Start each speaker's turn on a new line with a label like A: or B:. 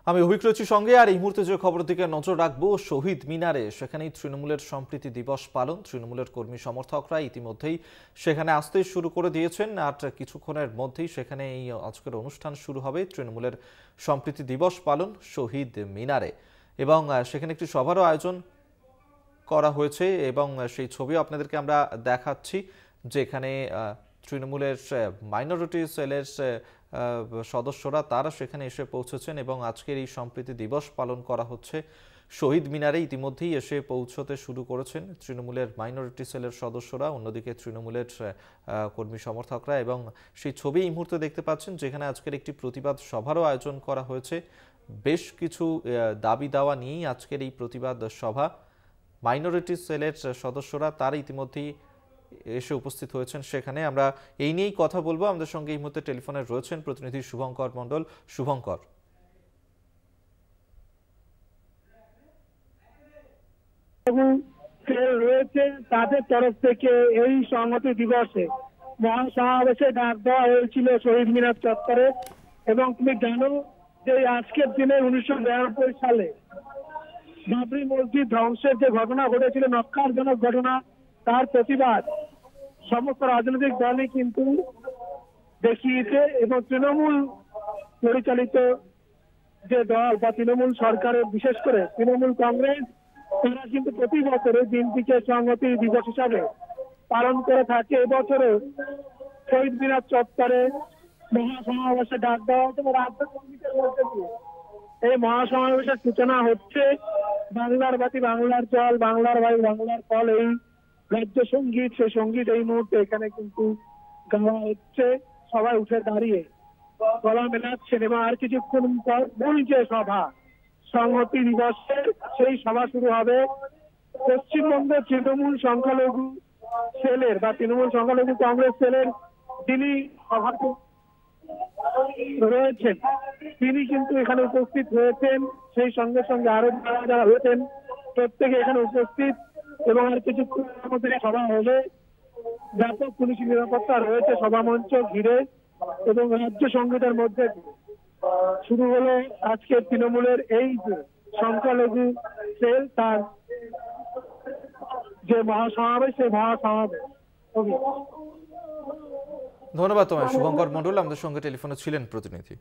A: আমি অভিক রয়েছি সঙ্গে। আর এই মুহূর্তে যে খবর দিকে নজর রাখবো, শহীদ মিনারে সেখানেই তৃণমূলের সম্প্রীতি দিবস পালন। তৃণমূলের কর্মী সমর্থকরা ইতিমধ্যেই সেখানে আসতে শুরু করে দিয়েছেন। আর কিছুক্ষণের মধ্যেই সেখানে এই আজকের অনুষ্ঠান শুরু হবে, তৃণমূলের সম্প্রীতি দিবস পালন শহীদ মিনারে। এবং সেখানে একটি সভারও আয়োজন করা হয়েছে এবং সেই ছবিও আপনাদেরকে আমরা দেখাচ্ছি, যেখানে তৃণমূলের মাইনরিটি সেলের সদস্যরা তারা সেখানে এসে পৌঁছেছেন এবং আজকের এই সম্প্রীতি দিবস পালন করা হচ্ছে শহীদ মিনারে। ইতিমধ্যেই এসে পৌঁছতে শুরু করেছেন তৃণমূলের মাইনরিটি সেলের সদস্যরা, অন্যদিকে তৃণমূলের কর্মী সমর্থকরা। এবং সেই ছবি এই মুহূর্তে দেখতে পাচ্ছেন, যেখানে আজকের একটি প্রতিবাদ সভারও আয়োজন করা হয়েছে। বেশ কিছু দাবি দাওয়া নিয়েই আজকের এই প্রতিবাদ সভা। মাইনরিটি সেলের সদস্যরা তারা ইতিমধ্যেই এসে উপস্থিত হয়েছেন সেখানে। আমরা এই নিয়েই কথা বলবো। আমাদের সঙ্গে এই মুহূর্তে টেলিফোনে রয়েছেন প্রতিনিধি শুভঙ্কর মণ্ডল। শুভঙ্কর,
B: রয়েছে তাদের তরফ থেকে এই সংহতি দিবসে মহাসমাবেশে ডাক দেওয়া হয়েছিল শহীদ মিনার চত্বরে। এবং তুমি জানো যে আজকের দিনে 1992 সালে বাবরি মসজিদ ধ্বংসের যে ঘটনা ঘটেছিল, নক্কারজনক ঘটনা, তার প্রতিবাদ সমস্ত রাজনৈতিক দলই কিন্তু দেখিয়েছে। এবং তৃণমূল পরিচালিত যে দল বা তৃণমূল সরকারের, বিশেষ করে তৃণমূল কংগ্রেস, তারা কিন্তু প্রতি বছরে দিনটিকে সংহতি দিবস হিসাবে পালন করে থাকে। এবছরে শহীদ মিনার চত্বরে মহাসমাবেশে ডাক দেওয়া হচ্ছে এবং রাজ্য সঙ্গীতের মধ্যে দিয়ে এই মহাসমাবেশের সূচনা হচ্ছে। বাংলার বাতি বাংলার জল, বাংলার বায়ু বাংলার ফল, এই রাজ্য সঙ্গীত, সেই সঙ্গীত এই মুহূর্তে এখানে কিন্তু গাওয়া হচ্ছে। সবাই উঠে দাঁড়িয়ে গলা মেলাচ্ছেন এবং আর কিছুক্ষণ পর মূল যে সভা সংহতি দিবসের, সেই সভা শুরু হবে। পশ্চিমবঙ্গের তৃণমূল সংখ্যালঘু সেলের বা তৃণমূল সংখ্যালঘু কংগ্রেস সেলের যিনি সভাপতি রয়েছেন, তিনি কিন্তু এখানে উপস্থিত হয়েছেন। সেই সঙ্গে সঙ্গে আরো যারা রয়েছেন প্রত্যেকে এখানে উপস্থিত। এবং আর কিছুক্ষণের মধ্যে সভা হবে। ব্যাপক পুলিশি নিরাপত্তা রয়েছে সভা মঞ্চ ঘিরে। এবং রাজ্য সঙ্গীতের মধ্যে শুরু হলো আজকে তৃণমূলের এই যে সংখ্যালঘু সেল, তার যে মহাসমাবেশ, সেই মহাসমাবেশ।
A: ধন্যবাদ তোমায় শুভঙ্কর মণ্ডল, আমাদের সঙ্গে টেলিফোনে ছিলেন প্রতিনিধি।